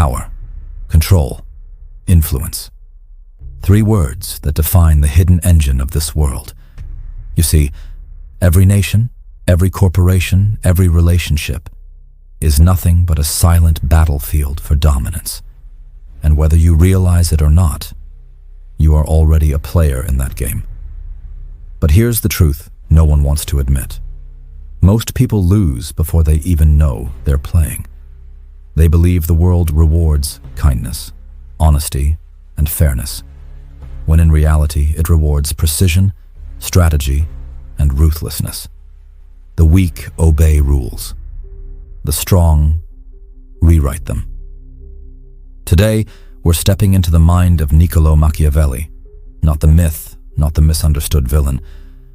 Power, control, influence. 3 words that define the hidden engine of this world. You see, every nation, every corporation, every relationship is nothing but a silent battlefield for dominance. And whether you realize it or not, you are already a player in that game. But here's the truth no one wants to admit. Most people lose before they even know they're playing. They believe the world rewards kindness, honesty, and fairness, when in reality it rewards precision, strategy, and ruthlessness. The weak obey rules. The strong rewrite them. Today, we're stepping into the mind of Niccolò Machiavelli, not the myth, not the misunderstood villain,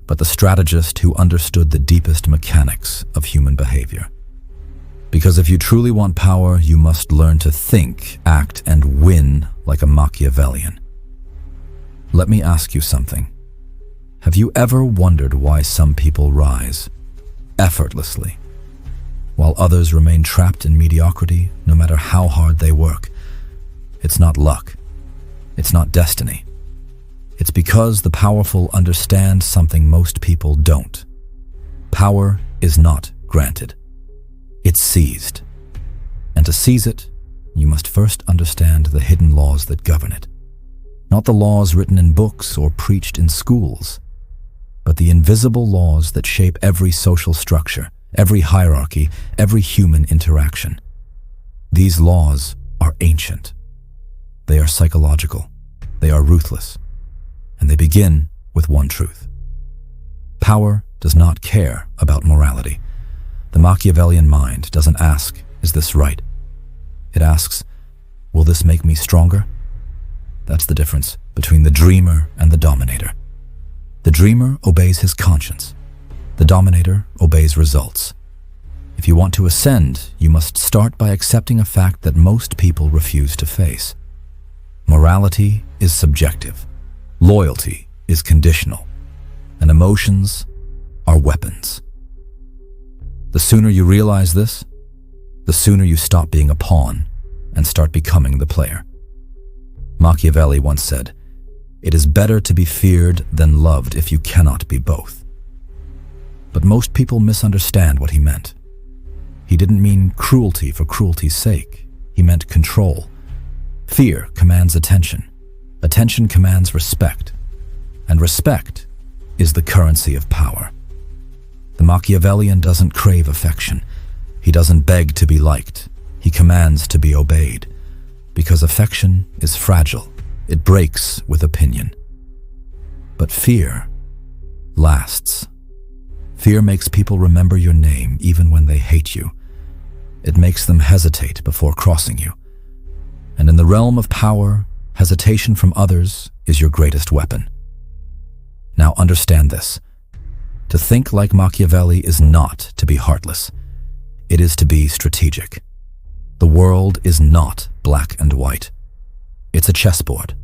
but the strategist who understood the deepest mechanics of human behavior. Because if you truly want power, you must learn to think, act, and win like a Machiavellian. Let me ask you something. Have you ever wondered why some people rise effortlessly, while others remain trapped in mediocrity no matter how hard they work? It's not luck. It's not destiny. It's because the powerful understand something most people don't. Power is not granted. It's seized. And to seize it, you must first understand the hidden laws that govern it. Not the laws written in books or preached in schools, but the invisible laws that shape every social structure, every hierarchy, every human interaction. These laws are ancient. They are psychological, they are ruthless, and they begin with one truth. Power does not care about morality. The Machiavellian mind doesn't ask, is this right? It asks, will this make me stronger? That's the difference between the dreamer and the dominator. The dreamer obeys his conscience. The dominator obeys results. If you want to ascend, you must start by accepting a fact that most people refuse to face. Morality is subjective. Loyalty is conditional. And emotions are weapons. The sooner you realize this, the sooner you stop being a pawn and start becoming the player. Machiavelli once said, "It is better to be feared than loved if you cannot be both." But most people misunderstand what he meant. He didn't mean cruelty for cruelty's sake. He meant control. Fear commands attention. Attention commands respect. And respect is the currency of power. The Machiavellian doesn't crave affection. He doesn't beg to be liked. He commands to be obeyed. Because affection is fragile. It breaks with opinion. But fear lasts. Fear makes people remember your name even when they hate you. It makes them hesitate before crossing you. And in the realm of power, hesitation from others is your greatest weapon. Now understand this. To think like Machiavelli is not to be heartless. It is to be strategic. The world is not black and white. It's a chessboard.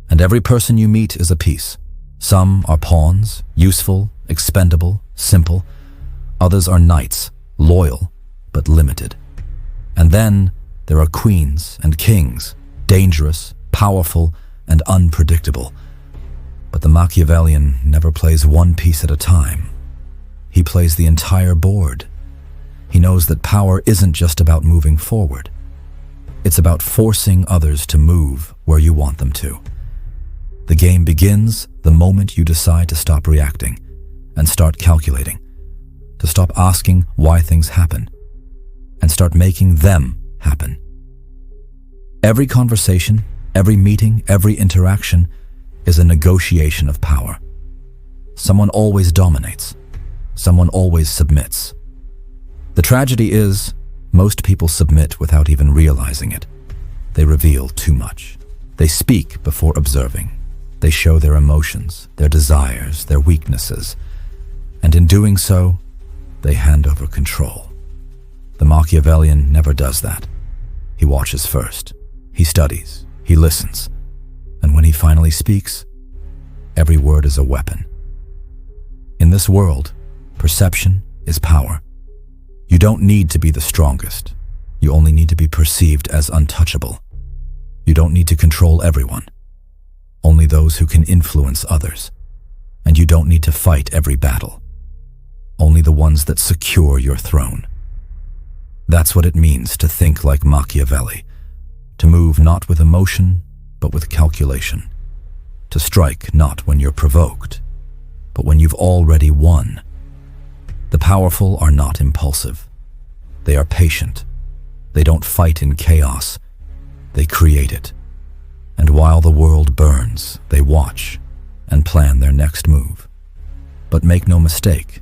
And every person you meet is a piece. Some are pawns, useful, expendable, simple. Others are knights, loyal, but limited. And then there are queens and kings, dangerous, powerful, and unpredictable. But the Machiavellian never plays one piece at a time. He plays the entire board. He knows that power isn't just about moving forward. It's about forcing others to move where you want them to. The game begins the moment you decide to stop reacting and start calculating, to stop asking why things happen, and start making them happen. Every conversation, every meeting, every interaction is a negotiation of power. Someone always dominates. Someone always submits. The tragedy is, most people submit without even realizing it. They reveal too much. They speak before observing. They show their emotions, their desires, their weaknesses. And in doing so, they hand over control. The Machiavellian never does that. He watches first. He studies. He listens. And when he finally speaks, every word is a weapon. In this world, perception is power. You don't need to be the strongest. You only need to be perceived as untouchable. You don't need to control everyone, only those who can influence others. And you don't need to fight every battle, only the ones that secure your throne. That's what it means to think like Machiavelli, to move not with emotion, but with calculation, to strike not when you're provoked, but when you've already won. The powerful are not impulsive. They are patient. They don't fight in chaos. They create it. And while the world burns, they watch and plan their next move. But make no mistake,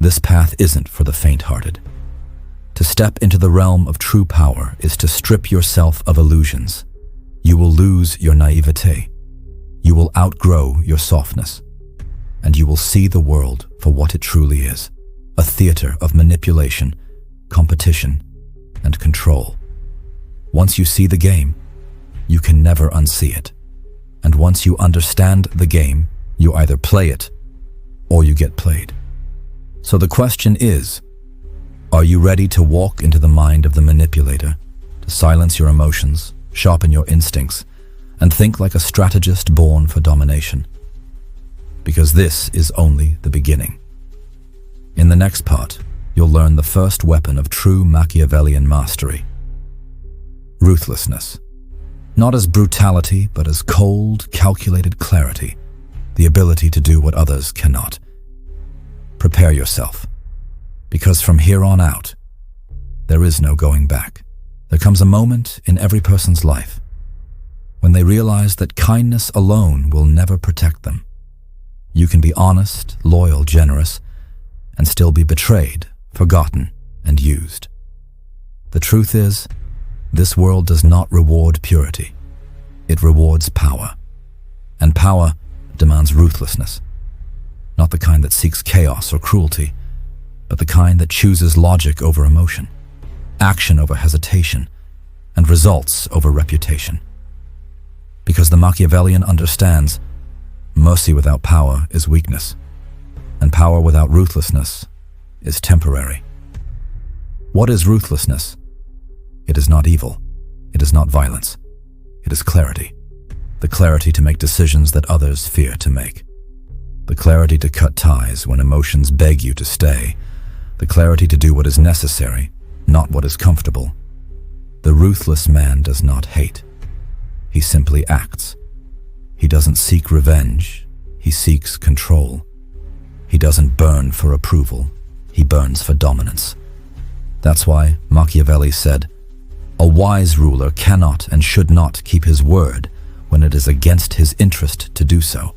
this path isn't for the faint-hearted. To step into the realm of true power is to strip yourself of illusions. You will lose your naivete. You will outgrow your softness. And you will see the world for what it truly is, a theater of manipulation, competition, and control. Once you see the game, you can never unsee it. And once you understand the game, you either play it or you get played. So the question is, are you ready to walk into the mind of the manipulator, to silence your emotions, sharpen your instincts, and think like a strategist born for domination? Because this is only the beginning. In the next part, you'll learn the first weapon of true Machiavellian mastery: ruthlessness. Not as brutality, but as cold, calculated clarity, the ability to do what others cannot. Prepare yourself, because from here on out, there is no going back. There comes a moment in every person's life when they realize that kindness alone will never protect them. You can be honest, loyal, generous, and still be betrayed, forgotten, and used. The truth is, this world does not reward purity. It rewards power. And power demands ruthlessness. Not the kind that seeks chaos or cruelty, but the kind that chooses logic over emotion, action over hesitation, and results over reputation. Because the Machiavellian understands, mercy without power is weakness, and power without ruthlessness is temporary. What is ruthlessness? It is not evil. It is not violence. It is clarity. The clarity to make decisions that others fear to make. The clarity to cut ties when emotions beg you to stay. The clarity to do what is necessary, not what is comfortable. The ruthless man does not hate. He simply acts. He doesn't seek revenge. He seeks control. He doesn't burn for approval. He burns for dominance. That's why Machiavelli said, "A wise ruler cannot and should not keep his word when it is against his interest to do so."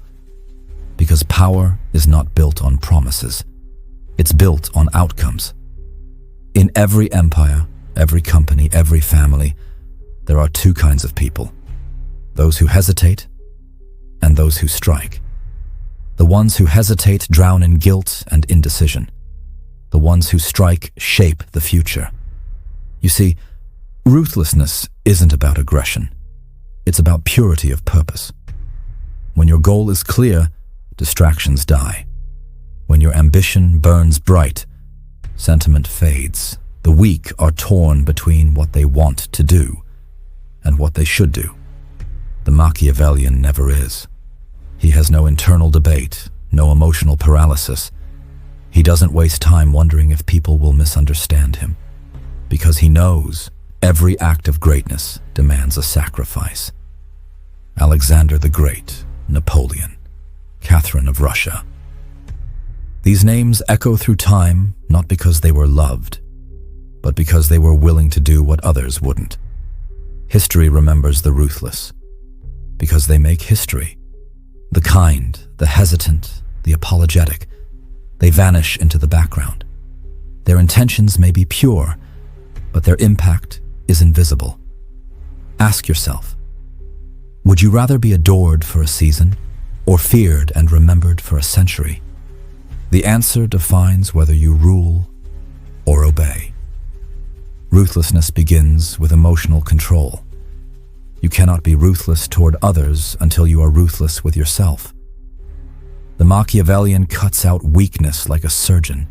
Because power is not built on promises. It's built on outcomes. In every empire, every company, every family, there are two kinds of people: those who hesitate and those who strike. The ones who hesitate drown in guilt and indecision. The ones who strike shape the future. You see, ruthlessness isn't about aggression. It's about purity of purpose. When your goal is clear, distractions die. When your ambition burns bright, sentiment fades. The weak are torn between what they want to do and what they should do. The Machiavellian never is. He has no internal debate, no emotional paralysis. He doesn't waste time wondering if people will misunderstand him, because he knows every act of greatness demands a sacrifice. Alexander the Great, Napoleon, Catherine of Russia. These names echo through time not because they were loved, but because they were willing to do what others wouldn't. History remembers the ruthless, because they make history. The kind, the hesitant, the apologetic, they vanish into the background. Their intentions may be pure, but their impact is invisible. Ask yourself, would you rather be adored for a season or feared and remembered for a century? The answer defines whether you rule or obey. Ruthlessness begins with emotional control. You cannot be ruthless toward others until you are ruthless with yourself. The Machiavellian cuts out weakness like a surgeon.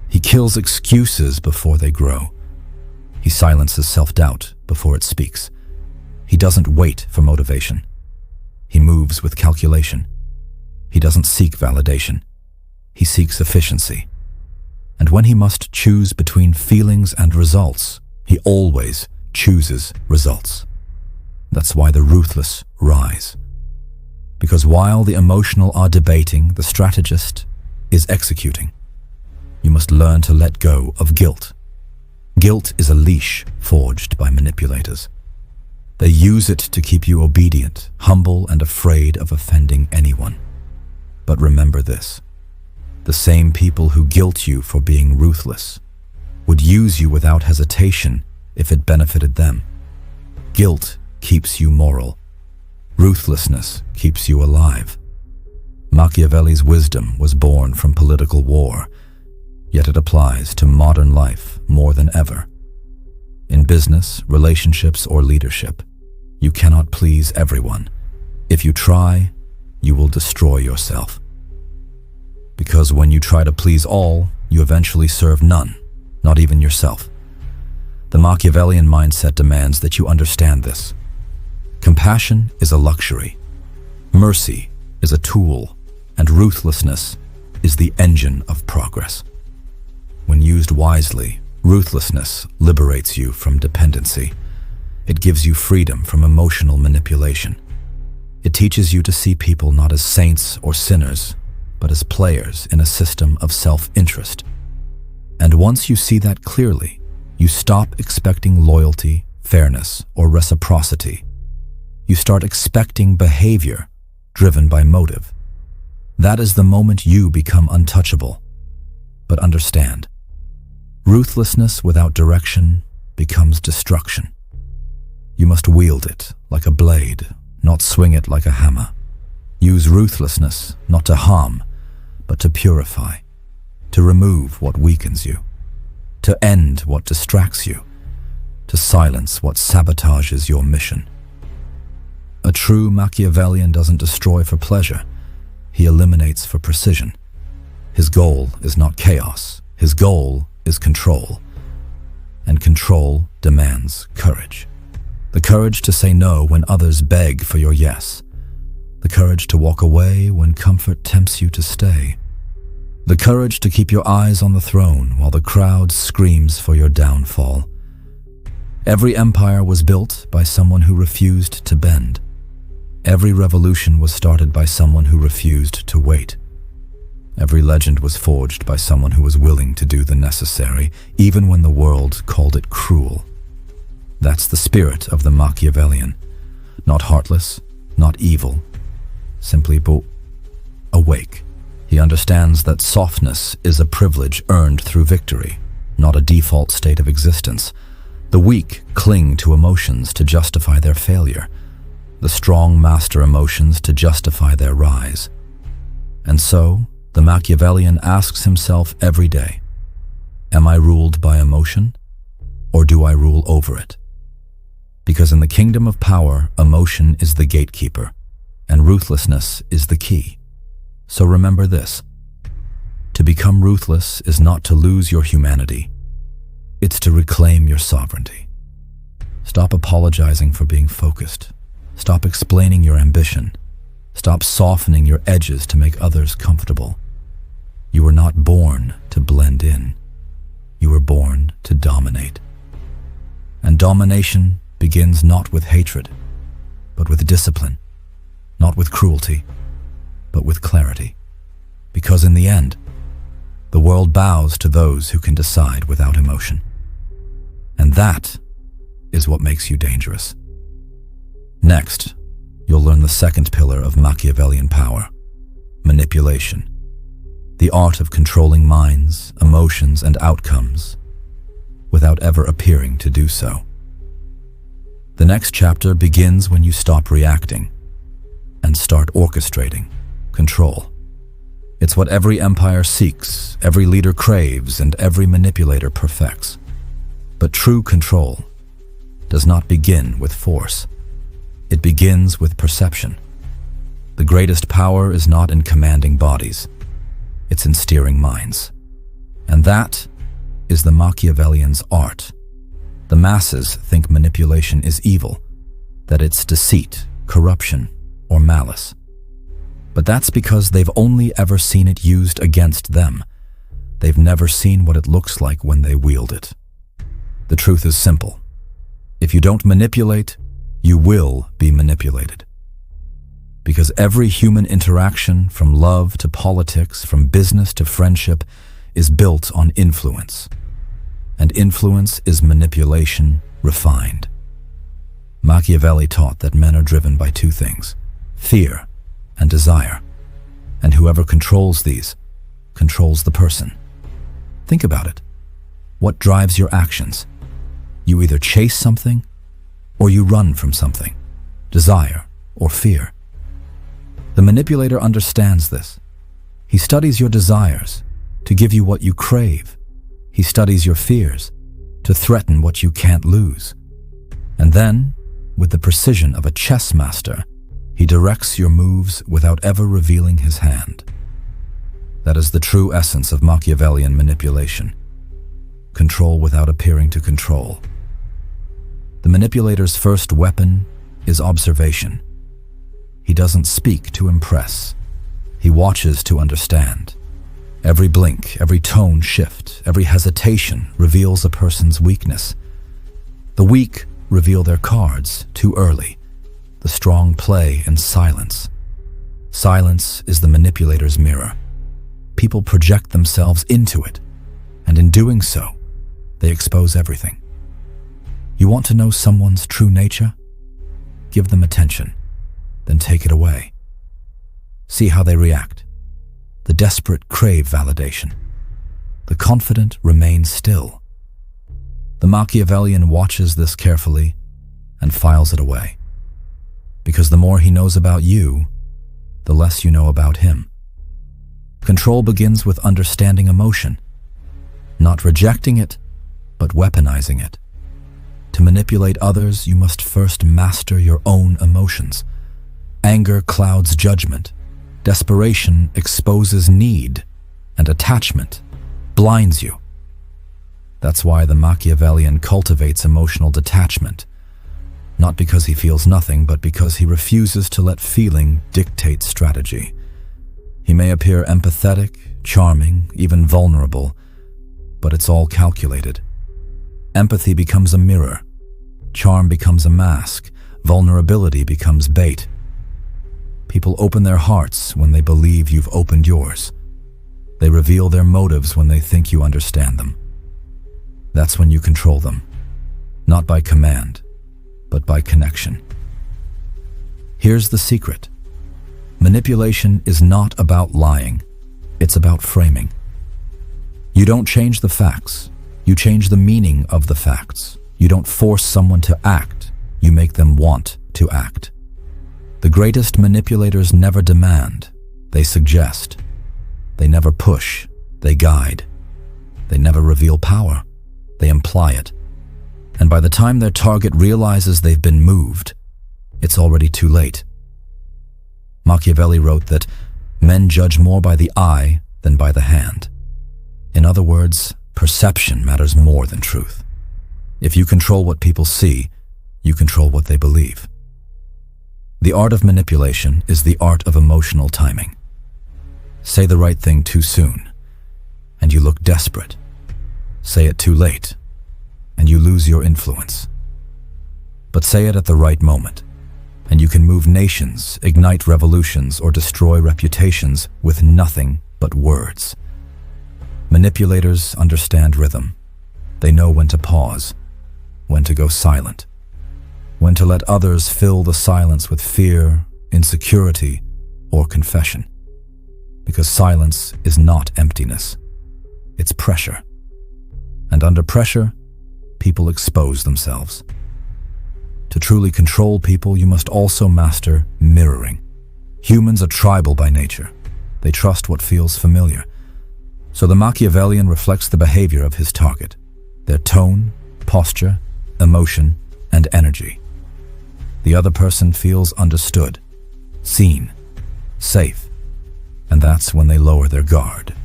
He kills excuses before they grow. He silences self-doubt before it speaks. He doesn't wait for motivation. He moves with calculation. He doesn't seek validation. He seeks efficiency. And when he must choose between feelings and results, he always chooses results. That's why the ruthless rise. Because while the emotional are debating, the strategist is executing. You must learn to let go of guilt. Guilt is a leash forged by manipulators. They use it to keep you obedient, humble, and afraid of offending anyone. But remember this: the same people who guilt you for being ruthless would use you without hesitation if it benefited them. Guilt keeps you moral. Ruthlessness keeps you alive. Machiavelli's wisdom was born from political war, yet it applies to modern life more than ever. In business, relationships, or leadership, you cannot please everyone. If you try, you will destroy yourself. Because when you try to please all, you eventually serve none, not even yourself. The Machiavellian mindset demands that you understand this. Compassion is a luxury. Mercy is a tool, and ruthlessness is the engine of progress. When used wisely, ruthlessness liberates you from dependency. It gives you freedom from emotional manipulation. It teaches you to see people not as saints or sinners, but as players in a system of self-interest. And once you see that clearly, you stop expecting loyalty, fairness, or reciprocity. You start expecting behavior driven by motive. That is the moment you become untouchable. But understand, ruthlessness without direction becomes destruction. You must wield it like a blade, not swing it like a hammer. Use ruthlessness not to harm, but to purify, to remove what weakens you, to end what distracts you, to silence what sabotages your mission. A true Machiavellian doesn't destroy for pleasure. He eliminates for precision. His goal is not chaos. His goal is control. And control demands courage. The courage to say no when others beg for your yes. The courage to walk away when comfort tempts you to stay. The courage to keep your eyes on the throne while the crowd screams for your downfall. Every empire was built by someone who refused to bend. Every revolution was started by someone who refused to wait. Every legend was forged by someone who was willing to do the necessary, even when the world called it cruel. That's the spirit of the Machiavellian. Not heartless, not evil, simply awake. He understands that softness is a privilege earned through victory, not a default state of existence. The weak cling to emotions to justify their failure. The strong master emotions to justify their rise. And so, the Machiavellian asks himself every day, am I ruled by emotion, or do I rule over it? Because in the kingdom of power, emotion is the gatekeeper, and ruthlessness is the key. So remember this: to become ruthless is not to lose your humanity, it's to reclaim your sovereignty. Stop apologizing for being focused. Stop explaining your ambition. Stop softening your edges to make others comfortable. You were not born to blend in. You were born to dominate. And domination begins not with hatred, but with discipline. Not with cruelty, but with clarity. Because in the end, the world bows to those who can decide without emotion. And that is what makes you dangerous. Next, you'll learn the second pillar of Machiavellian power: manipulation. The art of controlling minds, emotions, and outcomes without ever appearing to do so. The next chapter begins when you stop reacting and start orchestrating control. It's what every empire seeks, every leader craves, and every manipulator perfects. But true control does not begin with force. It begins with perception. The greatest power is not in commanding bodies, it's in steering minds. And that is the Machiavellian's art: The masses think manipulation is evil, that it's deceit, corruption, or malice. But that's because they've only ever seen it used against them. They've never seen what it looks like when they wield it. The truth is simple. If you don't manipulate, you will be manipulated. Because every human interaction, from love to politics, from business to friendship, is built on influence. And influence is manipulation refined. Machiavelli taught that men are driven by two things: fear and desire. And whoever controls these, controls the person. Think about it. What drives your actions? You either chase something, or you run from something, desire or fear. The manipulator understands this. He studies your desires to give you what you crave. He studies your fears to threaten what you can't lose. And then, with the precision of a chess master, he directs your moves without ever revealing his hand. That is the true essence of Machiavellian manipulation. Control without appearing to control. The manipulator's first weapon is observation. He doesn't speak to impress. He watches to understand. Every blink, every tone shift, every hesitation reveals a person's weakness. The weak reveal their cards too early. The strong play in silence. Silence is the manipulator's mirror. People project themselves into it, and in doing so, they expose everything. You want to know someone's true nature? Give them attention, then take it away. See how they react. The desperate crave validation. The confident remain still. The Machiavellian watches this carefully and files it away. Because the more he knows about you, the less you know about him. Control begins with understanding emotion, not rejecting it, but weaponizing it. To manipulate others, you must first master your own emotions. Anger clouds judgment. Desperation exposes need, and attachment blinds you. That's why the Machiavellian cultivates emotional detachment, not because he feels nothing, but because he refuses to let feeling dictate strategy. He may appear empathetic, charming, even vulnerable, but it's all calculated. Empathy becomes a mirror, charm becomes a mask, vulnerability becomes bait. People open their hearts when they believe you've opened yours. They reveal their motives when they think you understand them. That's when you control them, not by command, but by connection. Here's the secret. Manipulation is not about lying, it's about framing. You don't change the facts, you change the meaning of the facts. You don't force someone to act, you make them want to act. The greatest manipulators never demand, they suggest. They never push, they guide. They never reveal power, they imply it. And by the time their target realizes they've been moved, it's already too late. Machiavelli wrote that men judge more by the eye than by the hand. In other words, perception matters more than truth. If you control what people see, you control what they believe. The art of manipulation is the art of emotional timing. Say the right thing too soon, and you look desperate. Say it too late, and you lose your influence. But say it at the right moment, and you can move nations, ignite revolutions, or destroy reputations with nothing but words. Manipulators understand rhythm. They know when to pause, when to go silent, when to let others fill the silence with fear, insecurity, or confession. Because silence is not emptiness, it's pressure. And under pressure, people expose themselves. To truly control people, you must also master mirroring. Humans are tribal by nature. They trust what feels familiar. So the Machiavellian reflects the behavior of his target, their tone, posture, emotion, and energy. The other person feels understood, seen, safe, and that's when they lower their guard.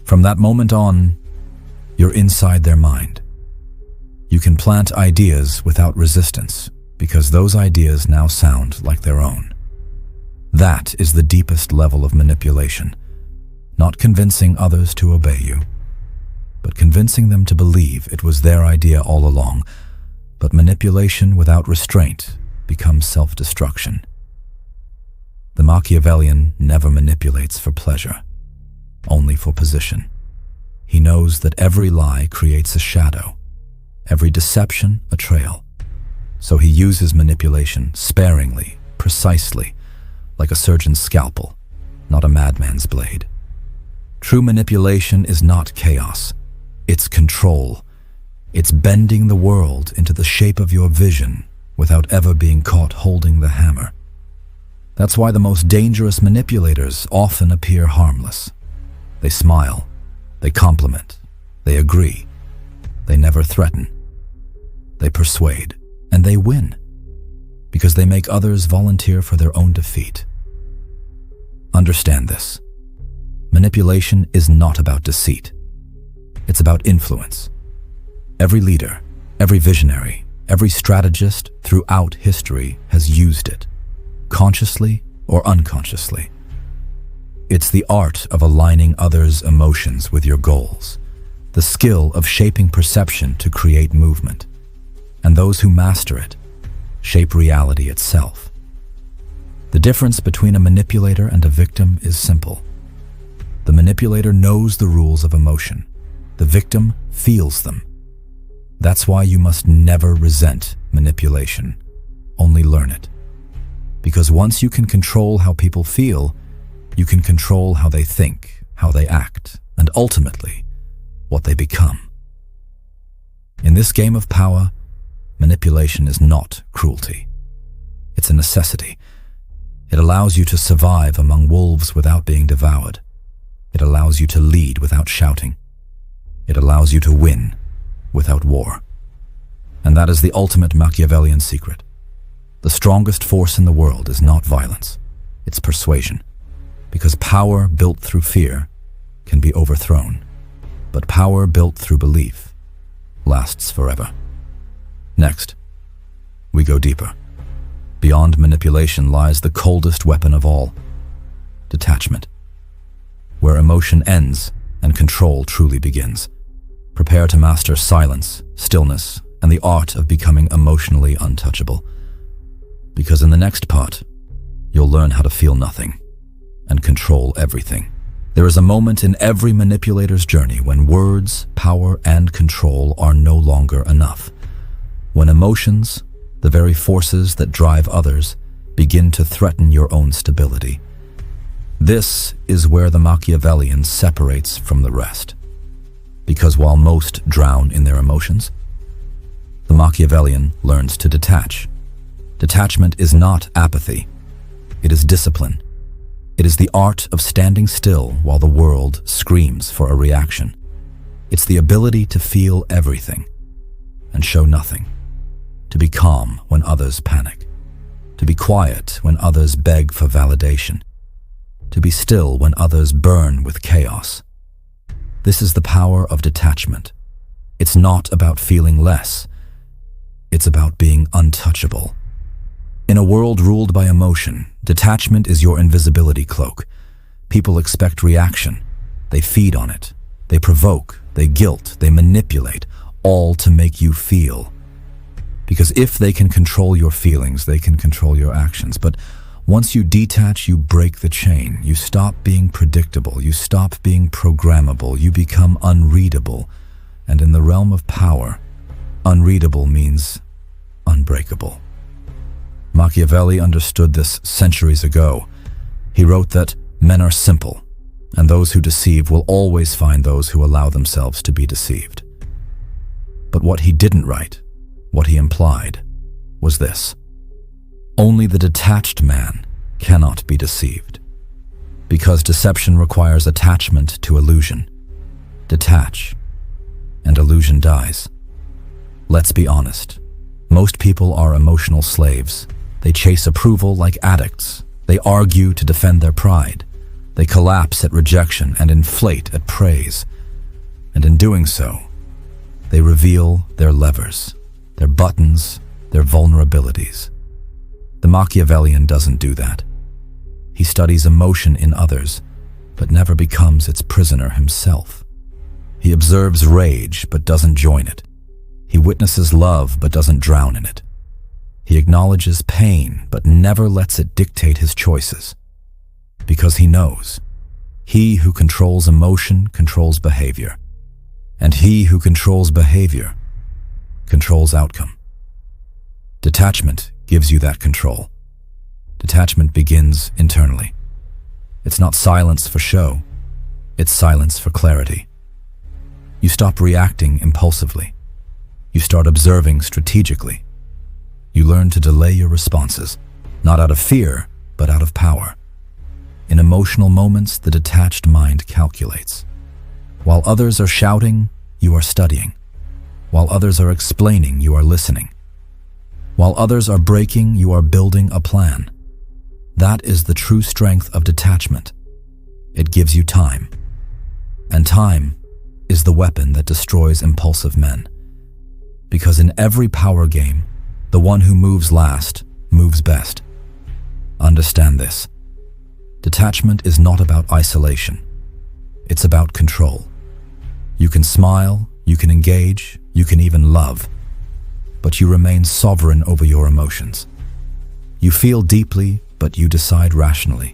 From that moment on, you're inside their mind. You can plant ideas without resistance because those ideas now sound like their own. That is the deepest level of manipulation, not convincing others to obey you, but convincing them to believe it was their idea all along. But manipulation without restraint becomes self-destruction. The Machiavellian never manipulates for pleasure, only for position. He knows that every lie creates a shadow, every deception a trail. So he uses manipulation sparingly, precisely, like a surgeon's scalpel, not a madman's blade. True manipulation is not chaos, it's control. It's bending the world into the shape of your vision without ever being caught holding the hammer. That's why the most dangerous manipulators often appear harmless. They smile, they compliment, they agree, they never threaten. They persuade, and they win, because they make others volunteer for their own defeat. Understand this. Manipulation is not about deceit. It's about influence. Every leader, every visionary, every strategist throughout history has used it, consciously or unconsciously. It's the art of aligning others' emotions with your goals, the skill of shaping perception to create movement. And those who master it shape reality itself. The difference between a manipulator and a victim is simple. The manipulator knows the rules of emotion. The victim feels them. That's why you must never resent manipulation, only learn it. Because once you can control how people feel, you can control how they think, how they act, and ultimately, what they become. In this game of power, manipulation is not cruelty. It's a necessity. It allows you to survive among wolves without being devoured. It allows you to lead without shouting. It allows you to win without war. And that is the ultimate Machiavellian secret. The strongest force in the world is not violence, it's persuasion. Because power built through fear can be overthrown, but power built through belief lasts forever. Next, we go deeper. Beyond manipulation lies the coldest weapon of all, detachment, where emotion ends and control truly begins. Prepare to master silence, stillness, and the art of becoming emotionally untouchable. Because in the next part, you'll learn how to feel nothing and control everything. There is a moment in every manipulator's journey when words, power, and control are no longer enough. When emotions, the very forces that drive others, begin to threaten your own stability. This is where the Machiavellian separates from the rest. Because while most drown in their emotions, the Machiavellian learns to detach. Detachment is not apathy. It is discipline. It is the art of standing still while the world screams for a reaction. It's the ability to feel everything and show nothing. To be calm when others panic. To be quiet when others beg for validation. To be still when others burn with chaos. This is the power of detachment. It's not about feeling less. It's about being untouchable. In a world ruled by emotion, detachment is your invisibility cloak. People expect reaction. They feed on it. They provoke, they guilt, they manipulate, all to make you feel. Because if they can control your feelings, they can control your actions. But once you detach, you break the chain. You stop being predictable. You stop being programmable. You become unreadable. And in the realm of power, unreadable means unbreakable. Machiavelli understood this centuries ago. He wrote that men are simple, and those who deceive will always find those who allow themselves to be deceived. But what he didn't write, what he implied, was this: only the detached man cannot be deceived. Because deception requires attachment to illusion. Detach, and illusion dies. Let's be honest. Most people are emotional slaves. They chase approval like addicts. They argue to defend their pride. They collapse at rejection and inflate at praise. And in doing so, They reveal their levers, their buttons, their vulnerabilities. The Machiavellian doesn't do that. He studies emotion in others, but never becomes its prisoner himself. He observes rage, but doesn't join it. He witnesses love, but doesn't drown in it. He acknowledges pain, but never lets it dictate his choices. Because he knows, he who controls emotion controls behavior, and he who controls behavior controls outcome. Detachment gives you that control. Detachment begins internally. It's not silence for show, it's silence for clarity. You stop reacting impulsively. You start observing strategically. You learn to delay your responses, not out of fear, but out of power. In emotional moments, the detached mind calculates. While others are shouting, you are studying. While others are explaining, you are listening. While others are breaking, you are building a plan. That is the true strength of detachment. It gives you time. And time is the weapon that destroys impulsive men. Because in every power game, the one who moves last moves best. Understand this. Detachment is not about isolation. It's about control. You can smile, you can engage, you can even love, but you remain sovereign over your emotions. You feel deeply, but you decide rationally.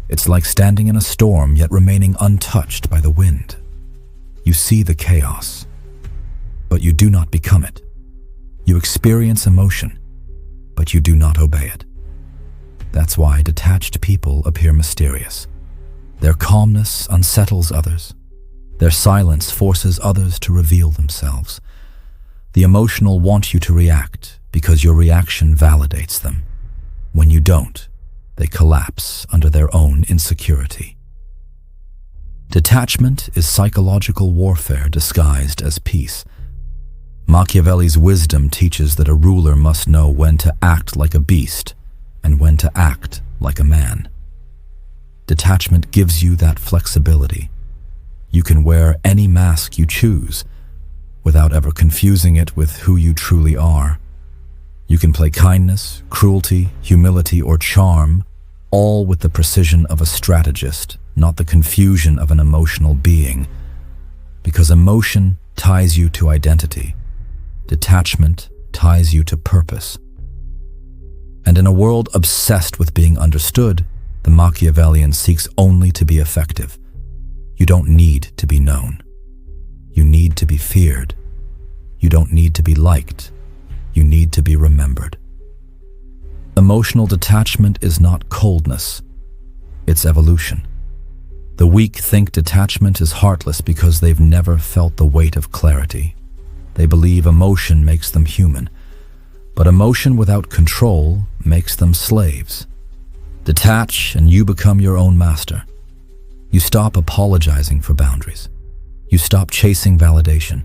It's like standing in a storm yet remaining untouched by the wind. You see the chaos, but you do not become it. You experience emotion, but you do not obey it. That's why detached people appear mysterious. Their calmness unsettles others. Their silence forces others to reveal themselves. The emotional want you to react because your reaction validates them. When you don't, they collapse under their own insecurity. Detachment is psychological warfare disguised as peace. Machiavelli's wisdom teaches that a ruler must know when to act like a beast and when to act like a man. Detachment gives you that flexibility. You can wear any mask you choose without ever confusing it with who you truly are. You can play kindness, cruelty, humility, or charm, all with the precision of a strategist, not the confusion of an emotional being. Because emotion ties you to identity. Detachment ties you to purpose. And in a world obsessed with being understood, the Machiavellian seeks only to be effective. You don't need to be known. You need to be feared. You don't need to be liked. You need to be remembered. Emotional detachment is not coldness. It's evolution. The weak think detachment is heartless because they've never felt the weight of clarity. They believe emotion makes them human. But emotion without control makes them slaves. Detach and you become your own master. You stop apologizing for boundaries. You stop chasing validation.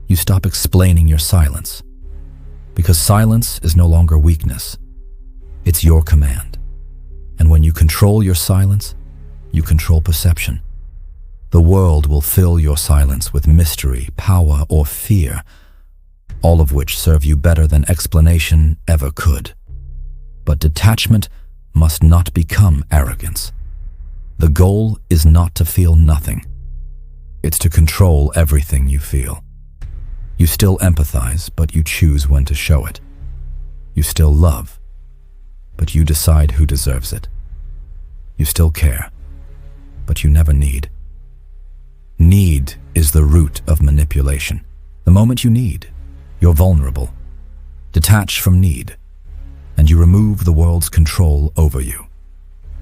You stop explaining your silence. Because silence is no longer weakness. It's your command. And when you control your silence, you control perception. The world will fill your silence with mystery, power, or fear, all of which serve you better than explanation ever could. But detachment must not become arrogance. The goal is not to feel nothing. It's to control everything you feel. You still empathize, but you choose when to show it. You still love, but you decide who deserves it. You still care, but you never need. Need is the root of manipulation. The moment you need, you're vulnerable. Detach from need, and you remove the world's control over you.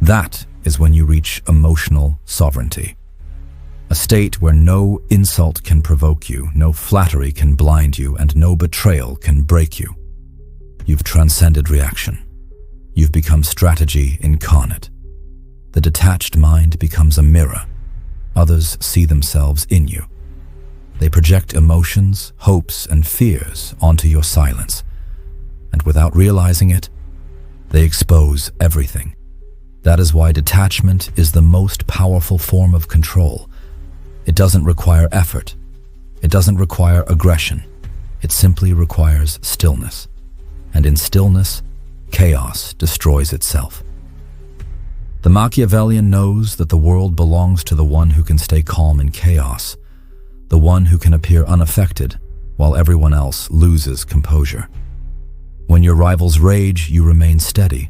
That is when you reach emotional sovereignty. A state where no insult can provoke you, no flattery can blind you, and no betrayal can break you. You've transcended reaction. You've become strategy incarnate. The detached mind becomes a mirror. Others see themselves in you. They project emotions, hopes, and fears onto your silence. And without realizing it, they expose everything. That is why detachment is the most powerful form of control. It doesn't require effort. It doesn't require aggression. It simply requires stillness. And in stillness, chaos destroys itself. The Machiavellian knows that the world belongs to the one who can stay calm in chaos, the one who can appear unaffected while everyone else loses composure. When your rivals rage, you remain steady.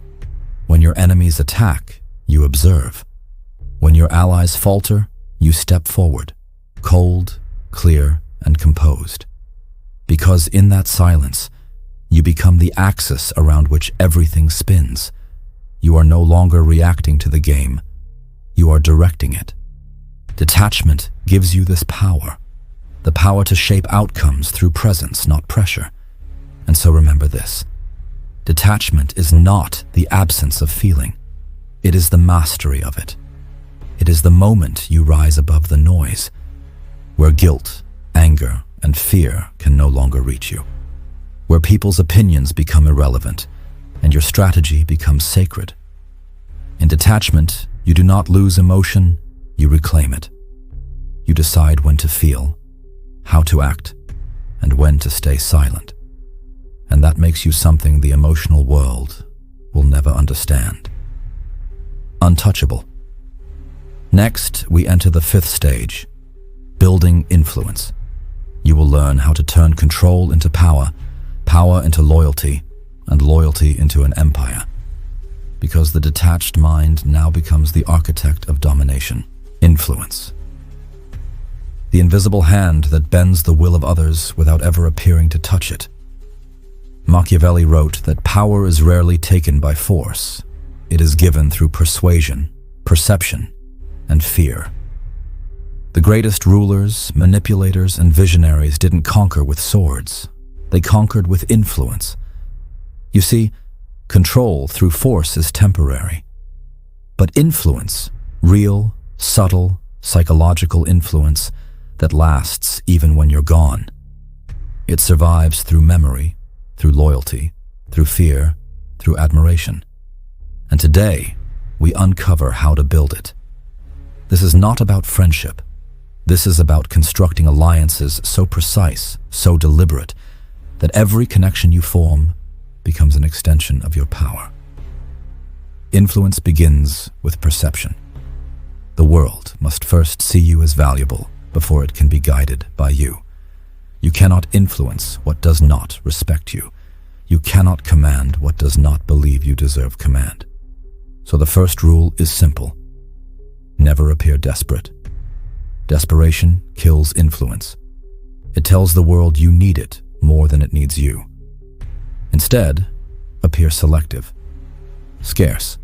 When your enemies attack, you observe. When your allies falter, you step forward, cold, clear, and composed. Because in that silence, you become the axis around which everything spins. You are no longer reacting to the game. You are directing it. Detachment gives you this power, the power to shape outcomes through presence, not pressure. And so remember this. Detachment is not the absence of feeling. It is the mastery of it. It is the moment you rise above the noise, where guilt, anger, and fear can no longer reach you, where people's opinions become irrelevant and your strategy becomes sacred. In detachment, you do not lose emotion, you reclaim it. You decide when to feel, how to act, and when to stay silent. And that makes you something the emotional world will never understand. Untouchable. Next, we enter the fifth stage, building influence. You will learn how to turn control into power, power into loyalty, and loyalty into an empire. Because the detached mind now becomes the architect of domination, influence. The invisible hand that bends the will of others without ever appearing to touch it. Machiavelli wrote that power is rarely taken by force. It is given through persuasion, perception, and fear. The greatest rulers, manipulators, and visionaries didn't conquer with swords. They conquered with influence. You see, control through force is temporary. But influence, real, subtle, psychological influence that lasts even when you're gone. It survives through memory, through loyalty, through fear, through admiration. And today, we uncover how to build it. This is not about friendship. This is about constructing alliances so precise, so deliberate, that every connection you form becomes an extension of your power. Influence begins with perception. The world must first see you as valuable before it can be guided by you. You cannot influence what does not respect you. You cannot command what does not believe you deserve command. So the first rule is simple. Never appear desperate. Desperation kills influence. It tells the world you need it more than it needs you. Instead, appear selective, scarce,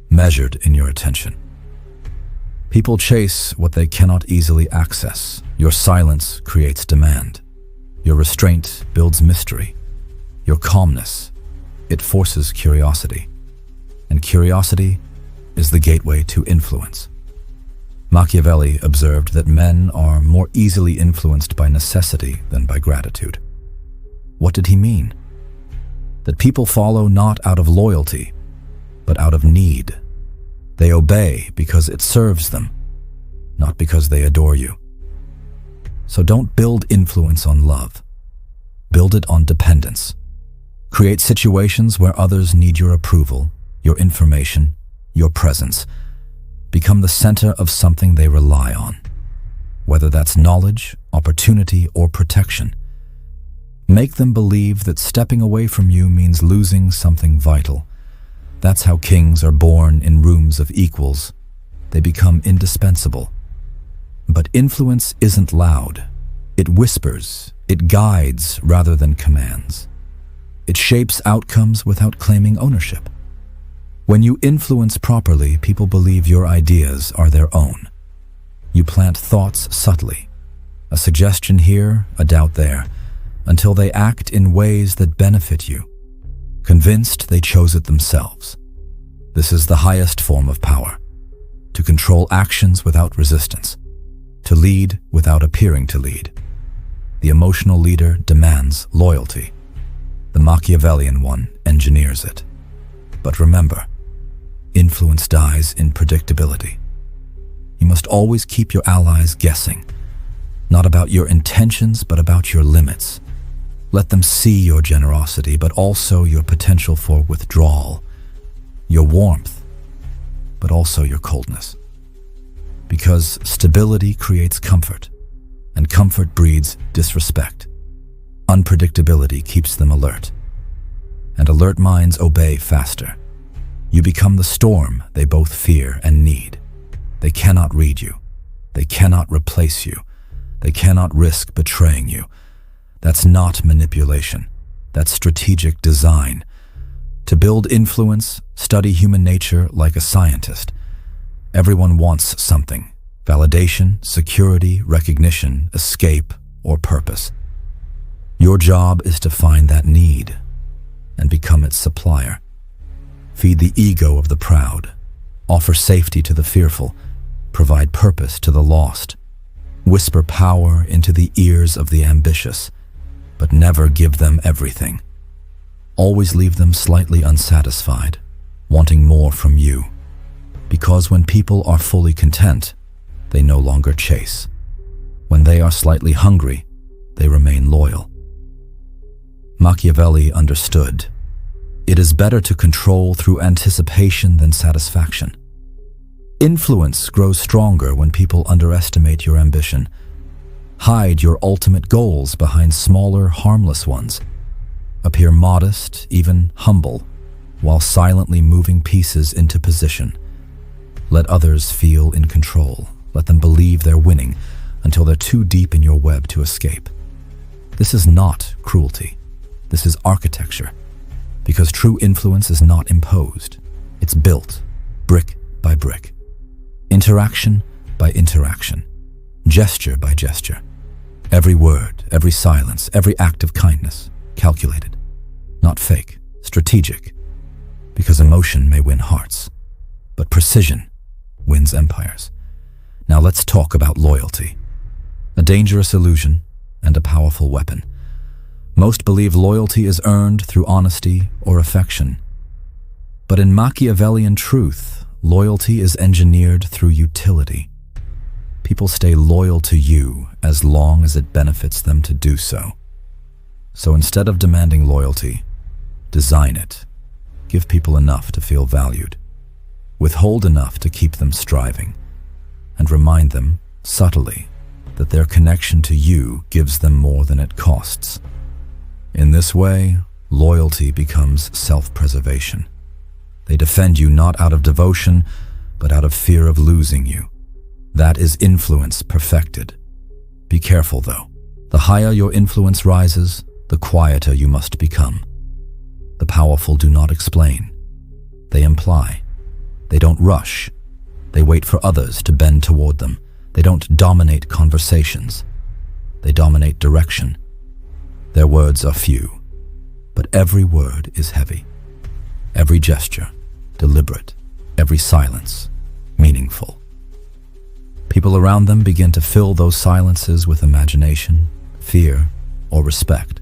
measured in your attention. People chase what they cannot easily access. Your silence creates demand. Your restraint builds mystery. Your calmness, it forces curiosity. And curiosity is the gateway to influence. Machiavelli observed that men are more easily influenced by necessity than by gratitude. What did he mean? That people follow not out of loyalty, but out of need. They obey because it serves them, not because they adore you. So don't build influence on love. Build it on dependence. Create situations where others need your approval, your information, your presence. Become the center of something they rely on, whether that's knowledge, opportunity, or protection. Make them believe that stepping away from you means losing something vital. That's how kings are born in rooms of equals. They become indispensable. But influence isn't loud. It whispers, it guides rather than commands. It shapes outcomes without claiming ownership. When you influence properly, people believe your ideas are their own. You plant thoughts subtly, a suggestion here, a doubt there, until they act in ways that benefit you, convinced they chose it themselves. This is the highest form of power, to control actions without resistance, to lead without appearing to lead. The emotional leader demands loyalty. The Machiavellian one engineers it. But remember, influence dies in predictability. You must always keep your allies guessing. not about your intentions, but about your limits. Let them see your generosity, but also your potential for withdrawal, your warmth, but also your coldness. Because stability creates comfort, and comfort breeds disrespect. Unpredictability keeps them alert, and alert minds obey faster. You become the storm they both fear and need. They cannot read you. They cannot replace you. They cannot risk betraying you. That's not manipulation. That's strategic design. To build influence, study human nature like a scientist. Everyone wants something: validation, security, recognition, escape, or purpose. Your job is to find that need and become its supplier. Feed the ego of the proud. Offer safety to the fearful. Provide purpose to the lost. Whisper power into the ears of the ambitious, but never give them everything. Always leave them slightly unsatisfied, wanting more from you. Because when people are fully content, they no longer chase. When they are slightly hungry, they remain loyal. Machiavelli understood. It is better to control through anticipation than satisfaction. Influence grows stronger when people underestimate your ambition. Hide your ultimate goals behind smaller, harmless ones. Appear modest, even humble, while silently moving pieces into position. Let others feel in control. Let them believe they're winning until they're too deep in your web to escape. This is not cruelty. This is architecture. Because true influence is not imposed. It's built, brick by brick. Interaction by interaction. Gesture by gesture. Every word, every silence, every act of kindness. Calculated. Not fake. Strategic. Because emotion may win hearts, but precision wins empires. Now let's talk about loyalty. A dangerous illusion and a powerful weapon. Most believe loyalty is earned through honesty or affection. But in Machiavellian truth, loyalty is engineered through utility. People stay loyal to you as long as it benefits them to do so. So instead of demanding loyalty, design it. Give people enough to feel valued. Withhold enough to keep them striving. And remind them, subtly, that their connection to you gives them more than it costs. In this way, loyalty becomes self-preservation. They defend you not out of devotion, but out of fear of losing you. That is influence perfected. Be careful, though. The higher your influence rises, the quieter you must become. The powerful do not explain. They imply. They don't rush. They wait for others to bend toward them. They don't dominate conversations. They dominate direction. Their words are few, but every word is heavy. Every gesture, deliberate. Every silence, meaningful. People around them begin to fill those silences with imagination, fear, or respect.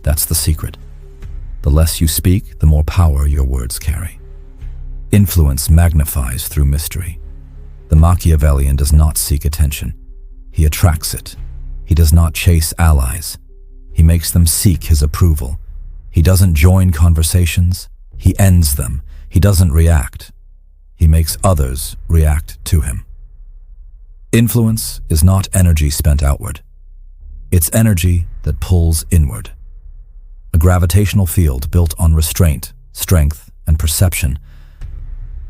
That's the secret. The less you speak, the more power your words carry. Influence magnifies through mystery. The Machiavellian does not seek attention. He attracts it. He does not chase allies. He makes them seek his approval. He doesn't join conversations. He ends them. He doesn't react. He makes others react to him. Influence is not energy spent outward. It's energy that pulls inward. A gravitational field built on restraint, strength, and perception.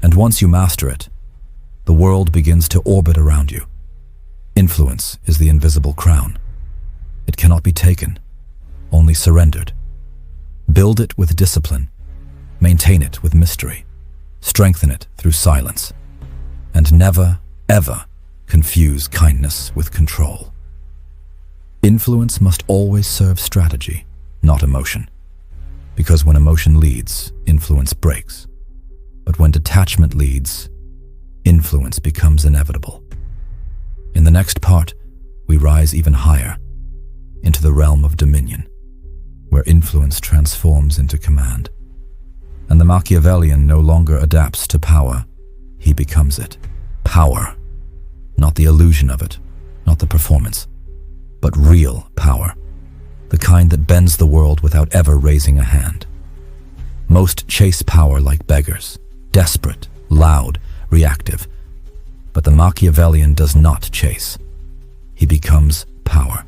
And once you master it, the world begins to orbit around you. Influence is the invisible crown. It cannot be taken, only surrendered. Build it with discipline. Maintain it with mystery. Strengthen it through silence. And never, ever confuse kindness with control. Influence must always serve strategy, not emotion. Because when emotion leads, influence breaks. But when detachment leads, influence becomes inevitable. In the next part, we rise even higher, into the realm of dominion, where influence transforms into command. And the Machiavellian no longer adapts to power, he becomes it. Power, not the illusion of it, not the performance, but real power, the kind that bends the world without ever raising a hand. Most chase power like beggars, desperate, loud, reactive. But the Machiavellian does not chase. He becomes power.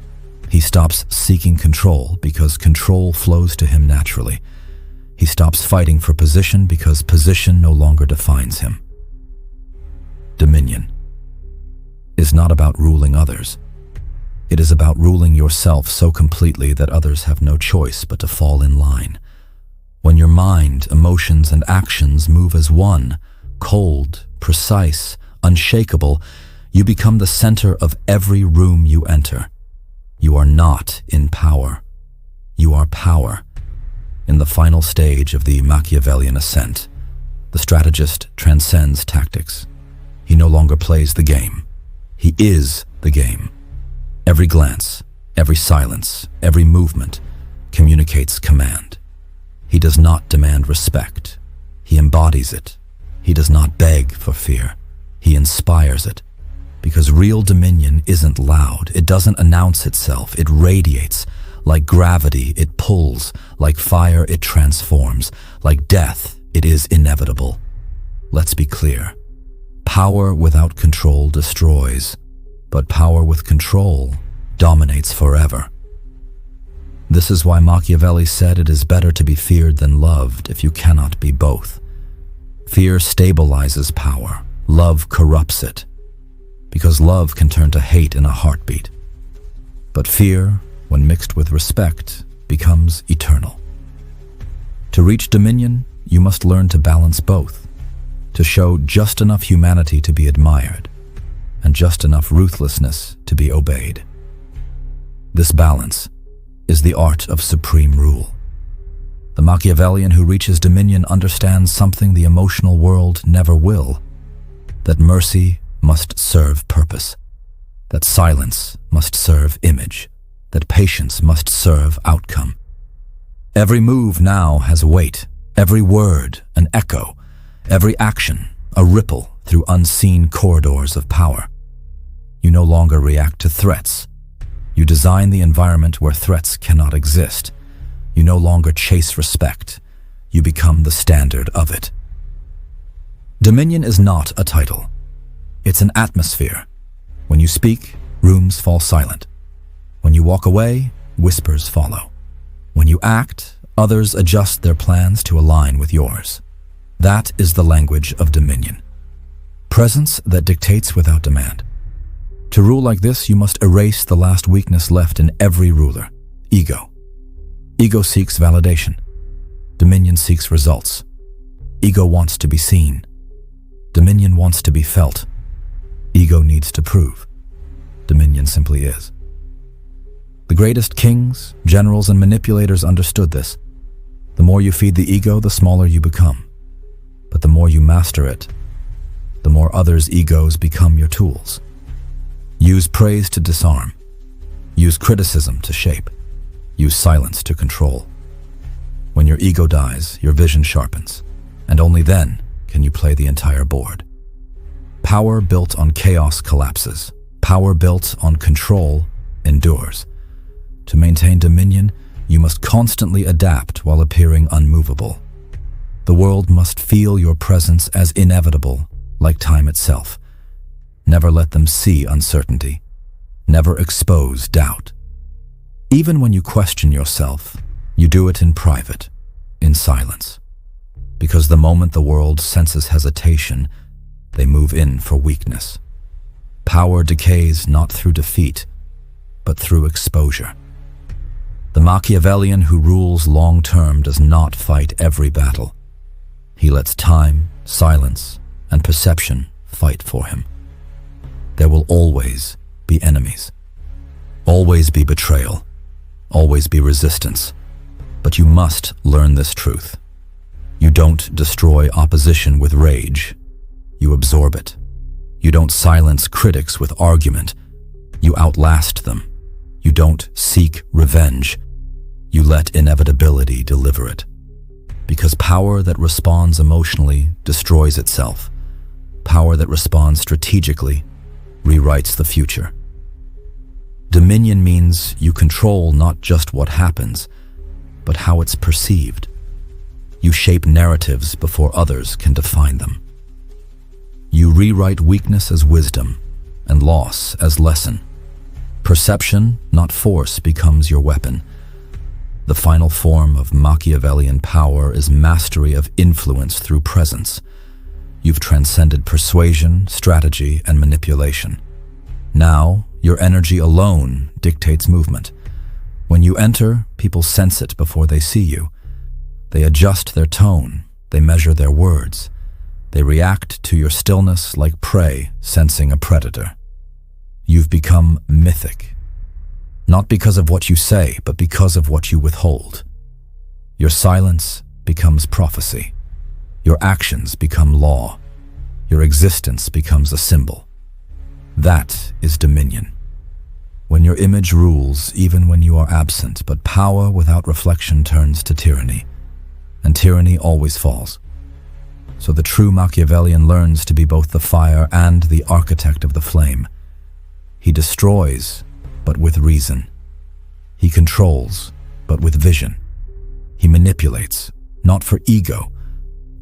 He stops seeking control because control flows to him naturally. He stops fighting for position because position no longer defines him. Dominion is not about ruling others. It is about ruling yourself so completely that others have no choice but to fall in line. When your mind, emotions, and actions move as one, cold, precise, unshakable, you become the center of every room you enter. You are not in power. You are power. In the final stage of the Machiavellian ascent, the strategist transcends tactics. He no longer plays the game. He is the game. Every glance, every silence, every movement communicates command. He does not demand respect. He embodies it. He does not beg for fear. He inspires it. Because real dominion isn't loud. It doesn't announce itself. It radiates. Like gravity, it pulls. Like fire, it transforms. Like death, it is inevitable. Let's be clear. Power without control destroys, but power with control dominates forever. This is why Machiavelli said it is better to be feared than loved if you cannot be both. Fear stabilizes power. Love corrupts it. Because love can turn to hate in a heartbeat. But fear, when mixed with respect, becomes eternal. To reach dominion, you must learn to balance both. To show just enough humanity to be admired, and just enough ruthlessness to be obeyed. This balance is the art of supreme rule. The Machiavellian who reaches dominion understands something the emotional world never will, that mercy must serve purpose, that silence must serve image, that patience must serve outcome. Every move now has weight, every word an echo, every action a ripple through unseen corridors of power. You no longer react to threats. You design the environment where threats cannot exist. You no longer chase respect. You become the standard of it. Dominion is not a title. It's an atmosphere. When you speak, rooms fall silent. When you walk away, whispers follow. When you act, others adjust their plans to align with yours. That is the language of dominion. Presence that dictates without demand. To rule like this, you must erase the last weakness left in every ruler: ego. Ego seeks validation. Dominion seeks results. Ego wants to be seen. Dominion wants to be felt. Ego needs to prove. Dominion simply is. The greatest kings, generals, and manipulators understood this. The more you feed the ego, the smaller you become. But the more you master it, the more others' egos become your tools. Use praise to disarm. Use criticism to shape. Use silence to control. When your ego dies, your vision sharpens, and only then can you play the entire board. Power built on chaos collapses. Power built on control endures. To maintain dominion, you must constantly adapt while appearing unmovable. The world must feel your presence as inevitable, like time itself. Never let them see uncertainty. Never expose doubt. Even when you question yourself, you do it in private, in silence. Because the moment the world senses hesitation, they move in for weakness. Power decays not through defeat, but through exposure. The Machiavellian who rules long-term does not fight every battle. He lets time, silence, and perception fight for him. There will always be enemies. Always be betrayal. Always be resistance. But you must learn this truth. You don't destroy opposition with rage. You absorb it. You don't silence critics with argument. You outlast them. You don't seek revenge. You let inevitability deliver it. Because power that responds emotionally destroys itself. Power that responds strategically rewrites the future. Dominion means you control not just what happens, but how it's perceived. You shape narratives before others can define them. You rewrite weakness as wisdom and loss as lesson. Perception, not force, becomes your weapon. The final form of Machiavellian power is mastery of influence through presence. You've transcended persuasion, strategy, and manipulation. Now, your energy alone dictates movement. When you enter, people sense it before they see you. They adjust their tone, they measure their words. They react to your stillness like prey sensing a predator. You've become mythic. Not because of what you say, but because of what you withhold. Your silence becomes prophecy. Your actions become law. Your existence becomes a symbol. That is dominion. When your image rules, even when you are absent, but power without reflection turns to tyranny. And tyranny always falls. So the true Machiavellian learns to be both the fire and the architect of the flame. He destroys, but with reason. He controls, but with vision. He manipulates, not for ego,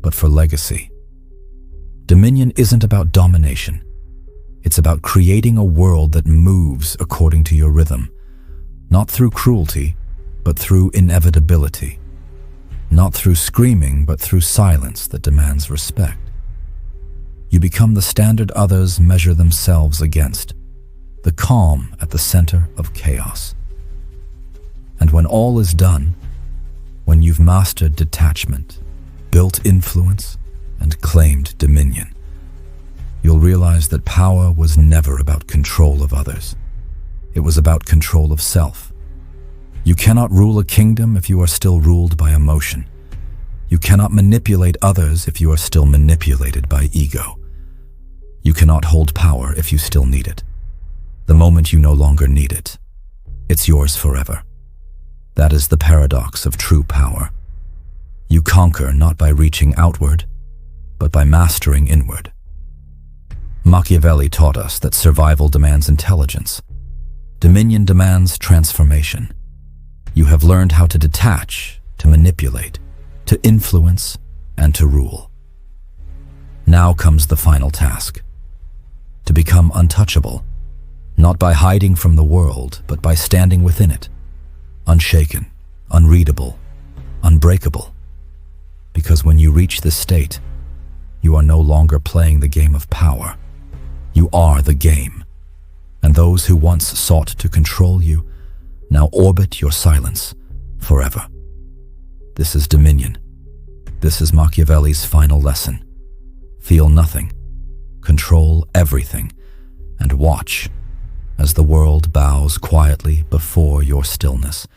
but for legacy. Dominion isn't about domination. It's about creating a world that moves according to your rhythm, not through cruelty, but through inevitability. Not through screaming, but through silence that demands respect. You become the standard others measure themselves against, the calm at the center of chaos. And when all is done, when you've mastered detachment, built influence, and claimed dominion, you'll realize that power was never about control of others. It was about control of self. You cannot rule a kingdom if you are still ruled by emotion. You cannot manipulate others if you are still manipulated by ego. You cannot hold power if you still need it. The moment you no longer need it, it's yours forever. That is the paradox of true power. You conquer not by reaching outward, but by mastering inward. Machiavelli taught us that survival demands intelligence. Dominion demands transformation. You have learned how to detach, to manipulate, to influence, and to rule. Now comes the final task: to become untouchable, not by hiding from the world, but by standing within it, unshaken, unreadable, unbreakable. Because when you reach this state, you are no longer playing the game of power. You are the game, and those who once sought to control you now orbit your silence forever. This is dominion. This is Machiavelli's final lesson. Feel nothing, control everything, and watch as the world bows quietly before your stillness.